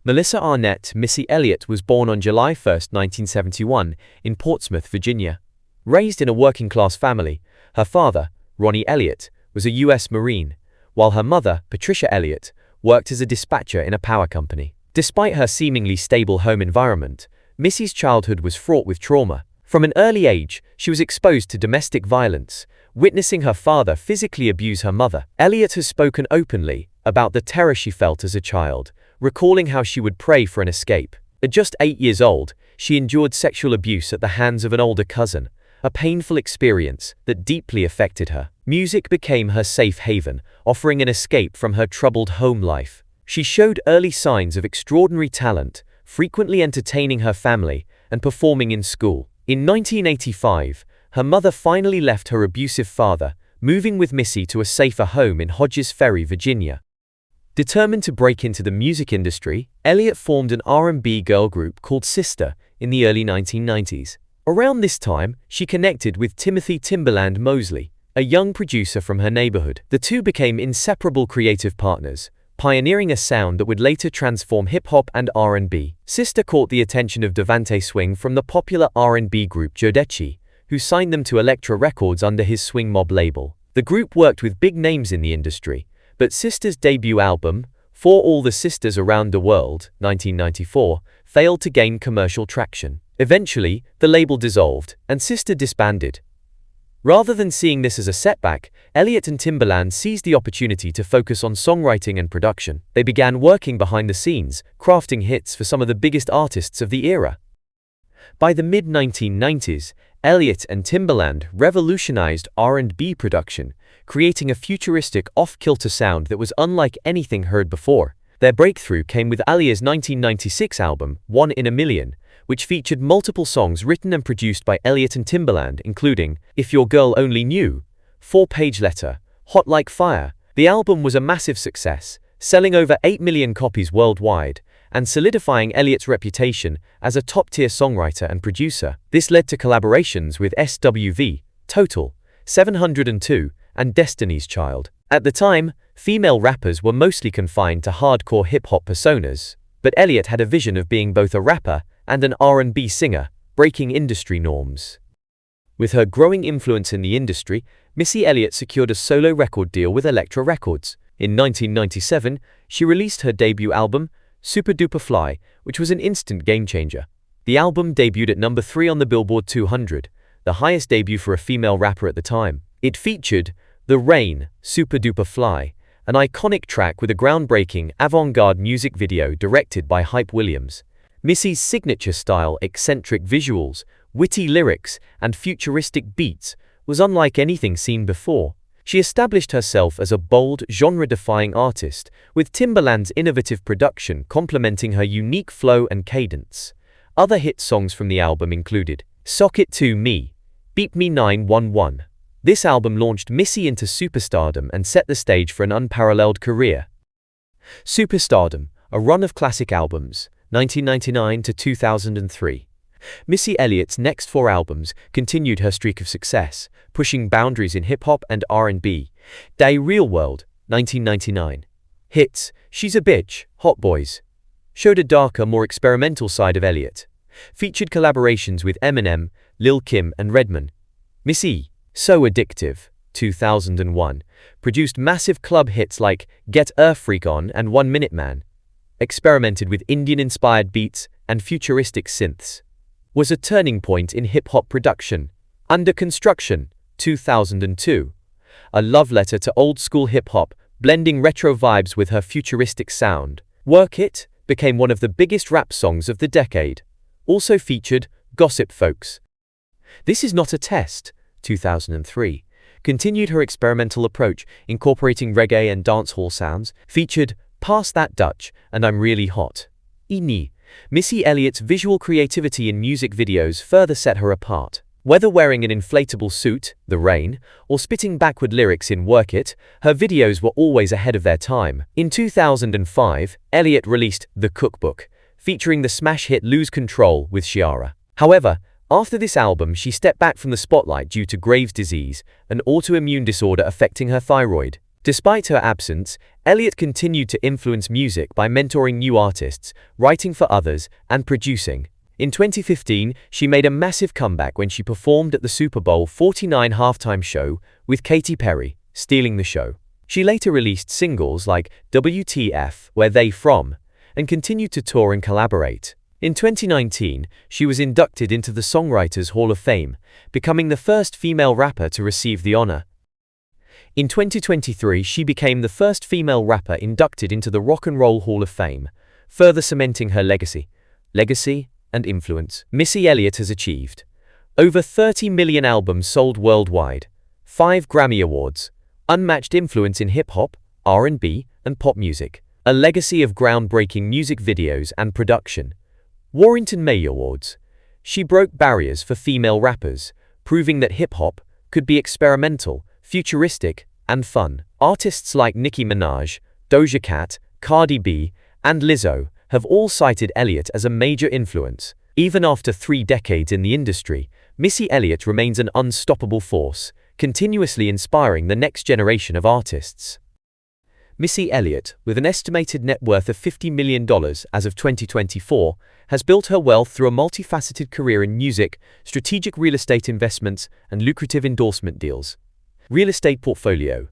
Melissa Arnett Missy Elliott was born on July 1, 1971, in Portsmouth, Virginia. Raised in a working-class family, her father, Ronnie Elliott, was a U.S. Marine, while her mother, Patricia Elliott, worked as a dispatcher in a power company. Despite her seemingly stable home environment, Missy's childhood was fraught with trauma. From an early age, she was exposed to domestic violence, witnessing her father physically abuse her mother. Elliott has spoken openly about the terror she felt as a child, recalling how she would pray for an escape. At just 8 years old, she endured sexual abuse at the hands of an older cousin, a painful experience that deeply affected her. Music became her safe haven, offering an escape from her troubled home life. She showed early signs of extraordinary talent, frequently entertaining her family and performing in school. In 1985, her mother finally left her abusive father, moving with Missy to a safer home in Hodges Ferry, Virginia. Determined to break into the music industry, Elliott formed an R&B girl group called Sister in the early 1990s. Around this time, she connected with Timothy "Timberland" Mosley, a young producer from her neighborhood. The two became inseparable creative partners, pioneering a sound that would later transform hip-hop and R&B. Sister caught the attention of Devante Swing from the popular R&B group Jodeci, who signed them to Elektra Records under his Swing Mob label. The group worked with big names in the industry, but Sister's debut album, For All the Sisters Around the World, 1994, failed to gain commercial traction. Eventually, the label dissolved, and Sister disbanded. Rather than seeing this as a setback, Elliott and Timberland seized the opportunity to focus on songwriting and production. They began working behind the scenes, crafting hits for some of the biggest artists of the era. By the mid-1990s, Elliott and Timberland revolutionized R&B production, creating a futuristic off-kilter sound that was unlike anything heard before. Their breakthrough came with Aaliyah's 1996 album, One in a Million, which featured multiple songs written and produced by Elliott and Timberland, including If Your Girl Only Knew, 4-Page Letter, Hot Like Fire. The album was a massive success, selling over 8 million copies worldwide, and solidifying Elliott's reputation as a top-tier songwriter and producer. This led to collaborations with SWV, Total, 702, and Destiny's Child. At the time, female rappers were mostly confined to hardcore hip-hop personas, but Elliott had a vision of being both a rapper and an R&B singer, breaking industry norms. With her growing influence in the industry, Missy Elliott secured a solo record deal with Elektra Records. In 1997, she released her debut album, Super Duper Fly, which was an instant game-changer. The album debuted at number 3 on the Billboard 200, the highest debut for a female rapper at the time. It featured The Rain, Super Duper Fly, an iconic track with a groundbreaking avant-garde music video directed by Hype Williams. Missy's signature style, eccentric visuals, witty lyrics, and futuristic beats was unlike anything seen before. She established herself as a bold, genre-defying artist, with Timberland's innovative production complementing her unique flow and cadence. Other hit songs from the album included Sock It To Me, Beep Me 911. This album launched Missy into superstardom and set the stage for an unparalleled career. Superstardom, a run of classic albums, 1999 to 2003. Missy Elliott's next 4 albums continued her streak of success, pushing boundaries in hip-hop and R&B. Day Real World, 1999. Hits, She's a Bitch, Hot Boys, showed a darker, more experimental side of Elliott. Featured collaborations with Eminem, Lil Kim, and Redman. Missy, So Addictive, 2001, produced massive club hits like Get a Freak On and 1 Minute Man. Experimented with Indian-inspired beats and futuristic synths. Was a turning point in hip-hop production. Under Construction, 2002. A love letter to old-school hip-hop, blending retro vibes with her futuristic sound. Work It became one of the biggest rap songs of the decade. Also featured Gossip Folks. This Is Not a Test, 2003. Continued her experimental approach, incorporating reggae and dancehall sounds. Featured Pass That Dutch and I'm Really Hot. Ini. Missy Elliott's visual creativity in music videos further set her apart. Whether wearing an inflatable suit, The Rain, or spitting backward lyrics in Work It, her videos were always ahead of their time. In 2005, Elliott released The Cookbook, featuring the smash hit Lose Control with Ciara. However, after this album, she stepped back from the spotlight due to Graves' disease, an autoimmune disorder affecting her thyroid. Despite her absence, Elliott continued to influence music by mentoring new artists, writing for others, and producing. In 2015, she made a massive comeback when she performed at the Super Bowl 49 halftime show with Katy Perry, stealing the show. She later released singles like WTF, Where They From, and continued to tour and collaborate. In 2019, she was inducted into the Songwriters Hall of Fame, becoming the first female rapper to receive the honor. In 2023, she became the first female rapper inducted into the Rock and Roll Hall of Fame, further cementing her legacy and influence. Missy Elliott has achieved over 30 million albums sold worldwide, 5 Grammy Awards, unmatched influence in hip-hop, R&B, and pop music, a legacy of groundbreaking music videos and production. Warrington May Awards. She broke barriers for female rappers, proving that hip-hop could be experimental, futuristic, and fun. Artists like Nicki Minaj, Doja Cat, Cardi B, and Lizzo have all cited Elliott as a major influence. Even after 3 decades in the industry, Missy Elliott remains an unstoppable force, continuously inspiring the next generation of artists. Missy Elliott, with an estimated net worth of $50 million as of 2024, has built her wealth through a multifaceted career in music, strategic real estate investments, and lucrative endorsement deals. Real estate portfolio.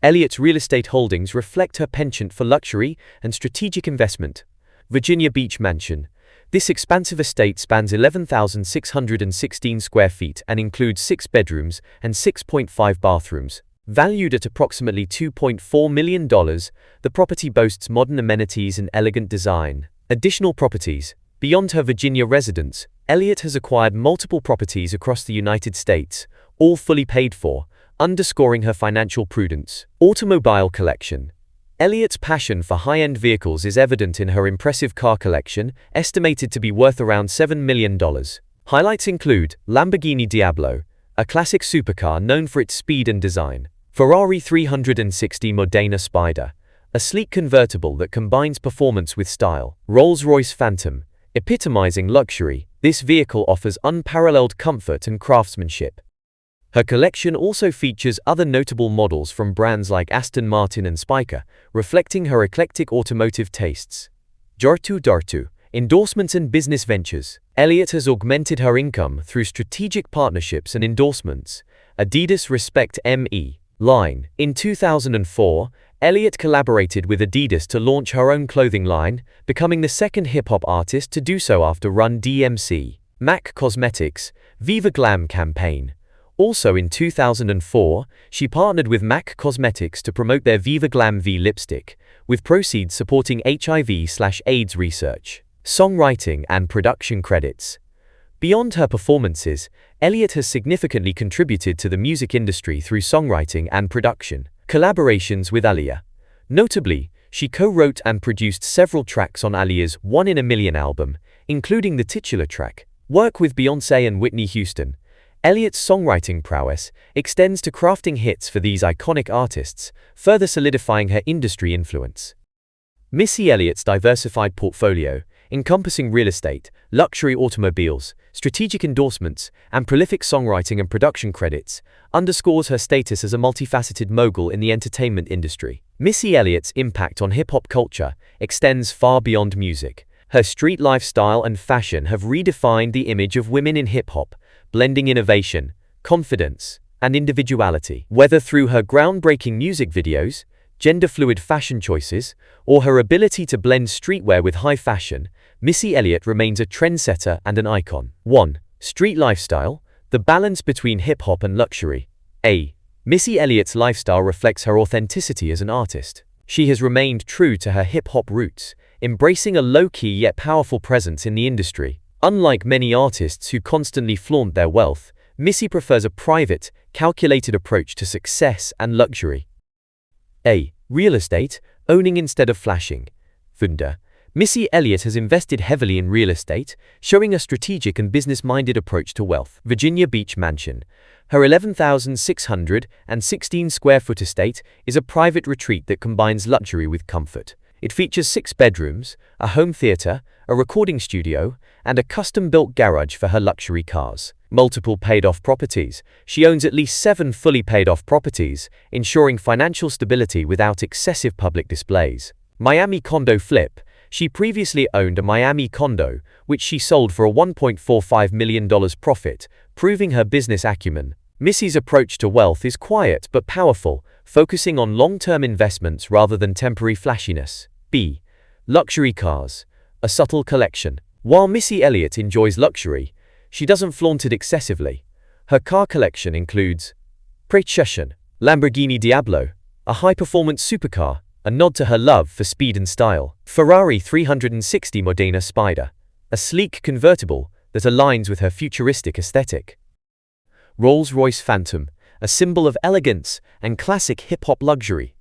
Elliott's real estate holdings reflect her penchant for luxury and strategic investment. Virginia Beach Mansion. This expansive estate spans 11,616 square feet and includes 6 bedrooms and 6.5 bathrooms. Valued at approximately $2.4 million, the property boasts modern amenities and elegant design. Additional properties. Beyond her Virginia residence, Elliott has acquired multiple properties across the United States, all fully paid for, underscoring her financial prudence. Automobile collection. Elliott's passion for high-end vehicles is evident in her impressive car collection, estimated to be worth around $7 million. Highlights include Lamborghini Diablo, a classic supercar known for its speed and design. Ferrari 360 Modena Spider, a sleek convertible that combines performance with style. Rolls-Royce Phantom, epitomizing luxury, this vehicle offers unparalleled comfort and craftsmanship. Her collection also features other notable models from brands like Aston Martin and Spiker, reflecting her eclectic automotive tastes. Dartu, endorsements and business ventures. Elliott has augmented her income through strategic partnerships and endorsements. Adidas Respect ME line. In 2004, Elliott collaborated with Adidas to launch her own clothing line, becoming the second hip-hop artist to do so after Run DMC. MAC Cosmetics, Viva Glam campaign. Also in 2004, she partnered with MAC Cosmetics to promote their Viva Glam V lipstick, with proceeds supporting HIV/AIDS research. Songwriting and production credits. Beyond her performances, Elliott has significantly contributed to the music industry through songwriting and production. Collaborations with Aaliyah. Notably, she co-wrote and produced several tracks on Aaliyah's One in a Million album, including the titular track. Work with Beyoncé and Whitney Houston. Elliott's songwriting prowess extends to crafting hits for these iconic artists, further solidifying her industry influence. Missy Elliott's diversified portfolio, encompassing real estate, luxury automobiles, strategic endorsements, and prolific songwriting and production credits, underscores her status as a multifaceted mogul in the entertainment industry. Missy Elliott's impact on hip-hop culture extends far beyond music. Her street lifestyle and fashion have redefined the image of women in hip-hop, blending innovation, confidence, and individuality. Whether through her groundbreaking music videos, gender-fluid fashion choices, or her ability to blend streetwear with high fashion, Missy Elliott remains a trendsetter and an icon. 1. Street lifestyle, the balance between hip-hop and luxury. Missy Elliott's lifestyle reflects her authenticity as an artist. She has remained true to her hip-hop roots, embracing a low-key yet powerful presence in the industry. Unlike many artists who constantly flaunt their wealth, Missy prefers a private, calculated approach to success and luxury. Real estate, owning instead of flashing. Funda. Missy Elliott has invested heavily in real estate, showing a strategic and business-minded approach to wealth. Virginia Beach Mansion. Her 11,616 square foot estate is a private retreat that combines luxury with comfort. It features 6 bedrooms, a home theater, a recording studio, and a custom-built garage for her luxury cars. Multiple paid-off properties. She owns at least 7 fully paid-off properties, ensuring financial stability without excessive public displays. Miami condo flip. She previously owned a Miami condo, which she sold for a $1.45 million profit, proving her business acumen. Missy's approach to wealth is quiet but powerful, focusing on long-term investments rather than temporary flashiness. B. Luxury cars. A subtle collection. While Missy Elliott enjoys luxury, she doesn't flaunt it excessively. Her car collection includes Precision, Lamborghini Diablo, a high-performance supercar, a nod to her love for speed and style. Ferrari 360 Modena Spider, a sleek convertible that aligns with her futuristic aesthetic. Rolls-Royce Phantom, a symbol of elegance and classic hip-hop luxury.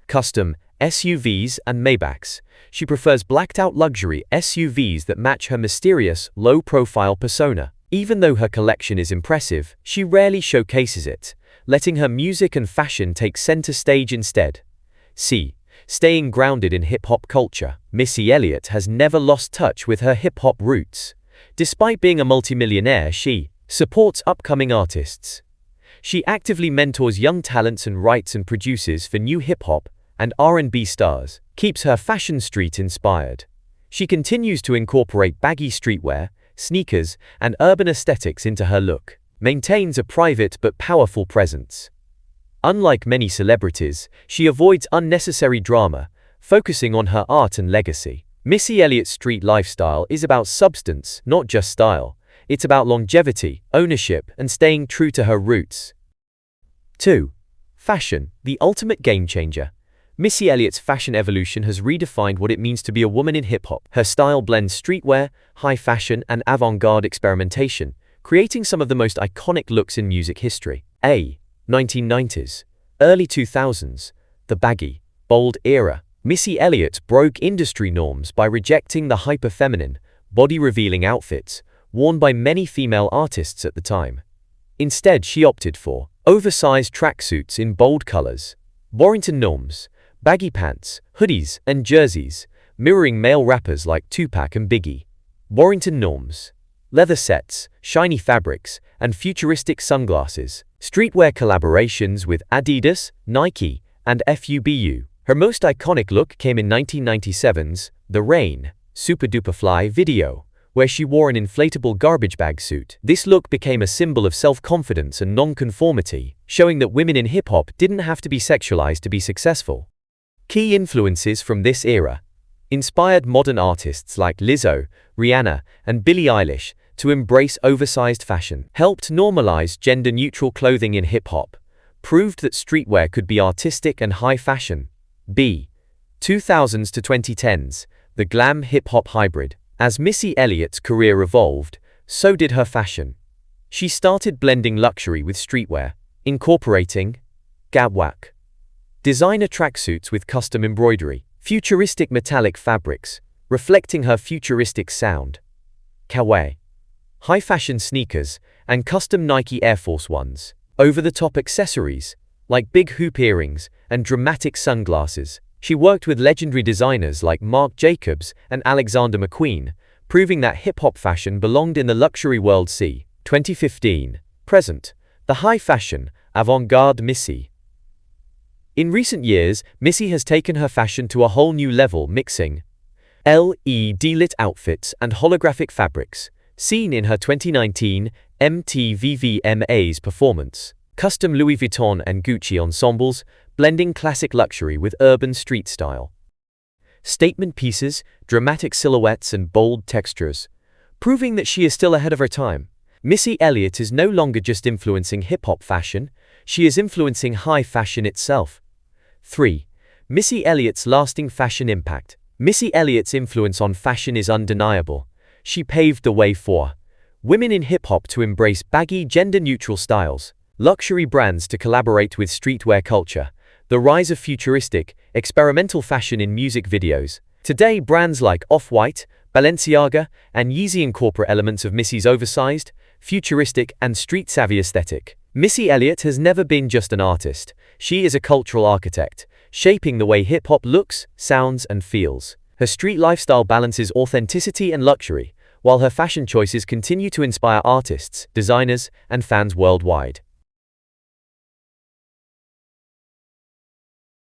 Custom SUVs and Maybachs. She prefers blacked-out luxury SUVs that match her mysterious, low-profile persona. Even though her collection is impressive, she rarely showcases it, letting her music and fashion take center stage instead. C. Staying grounded in hip-hop culture. Missy Elliott has never lost touch with her hip-hop roots. Despite being a multimillionaire, she supports upcoming artists. She actively mentors young talents and writes and produces for new hip-hop and R&B stars, keeps her fashion street inspired. She continues to incorporate baggy streetwear, sneakers, and urban aesthetics into her look, maintains a private but powerful presence. Unlike many celebrities, she avoids unnecessary drama, focusing on her art and legacy. Missy Elliott's street lifestyle is about substance, not just style. It's about longevity, ownership, and staying true to her roots. 2. Fashion, the ultimate game changer. Missy Elliott's fashion evolution has redefined what it means to be a woman in hip-hop. Her style blends streetwear, high fashion, and avant-garde experimentation, creating some of the most iconic looks in music history. A. 1990s. Early 2000s. The baggy, bold era. Missy Elliott broke industry norms by rejecting the hyper-feminine, body-revealing outfits worn by many female artists at the time. Instead, she opted for oversized tracksuits in bold colors, Warrington norms, baggy pants, hoodies, and jerseys, mirroring male rappers like Tupac and Biggie. Warrington norms. Leather sets, shiny fabrics, and futuristic sunglasses. Streetwear collaborations with Adidas, Nike, and FUBU. Her most iconic look came in 1997's The Rain, Super Duper Fly video, where she wore an inflatable garbage bag suit. This look became a symbol of self-confidence and non-conformity, showing that women in hip-hop didn't have to be sexualized to be successful. Key influences from this era inspired modern artists like Lizzo, Rihanna, and Billie Eilish to embrace oversized fashion, helped normalize gender-neutral clothing in hip-hop, proved that streetwear could be artistic and high fashion. B. 2000s to 2010s, the glam hip-hop hybrid. As Missy Elliott's career evolved, so did her fashion. She started blending luxury with streetwear, incorporating gabwak, designer tracksuits with custom embroidery, futuristic metallic fabrics, reflecting her futuristic sound, kawaii, high-fashion sneakers, and custom Nike Air Force Ones, over-the-top accessories, like big hoop earrings and dramatic sunglasses. She worked with legendary designers like Marc Jacobs and Alexander McQueen, proving that hip-hop fashion belonged in the luxury world. C. 2015. Present. The high-fashion, avant-garde Missy. In recent years, Missy has taken her fashion to a whole new level, mixing LED-lit outfits and holographic fabrics, seen in her 2019 MTV VMAs performance. Custom Louis Vuitton and Gucci ensembles, blending classic luxury with urban street style. Statement pieces, dramatic silhouettes, and bold textures, proving that she is still ahead of her time. Missy Elliott is no longer just influencing hip-hop fashion, she is influencing high fashion itself. 3. Missy Elliott's lasting fashion impact. Missy Elliott's influence on fashion is undeniable. She paved the way for women in hip-hop to embrace baggy, gender-neutral styles, luxury brands to collaborate with streetwear culture, the rise of futuristic, experimental fashion in music videos. Today, brands like Off-White, Balenciaga, and Yeezy incorporate elements of Missy's oversized, futuristic, and street-savvy aesthetic. Missy Elliott has never been just an artist. She is a cultural architect, shaping the way hip-hop looks, sounds, and feels. Her street lifestyle balances authenticity and luxury, while her fashion choices continue to inspire artists, designers, and fans worldwide.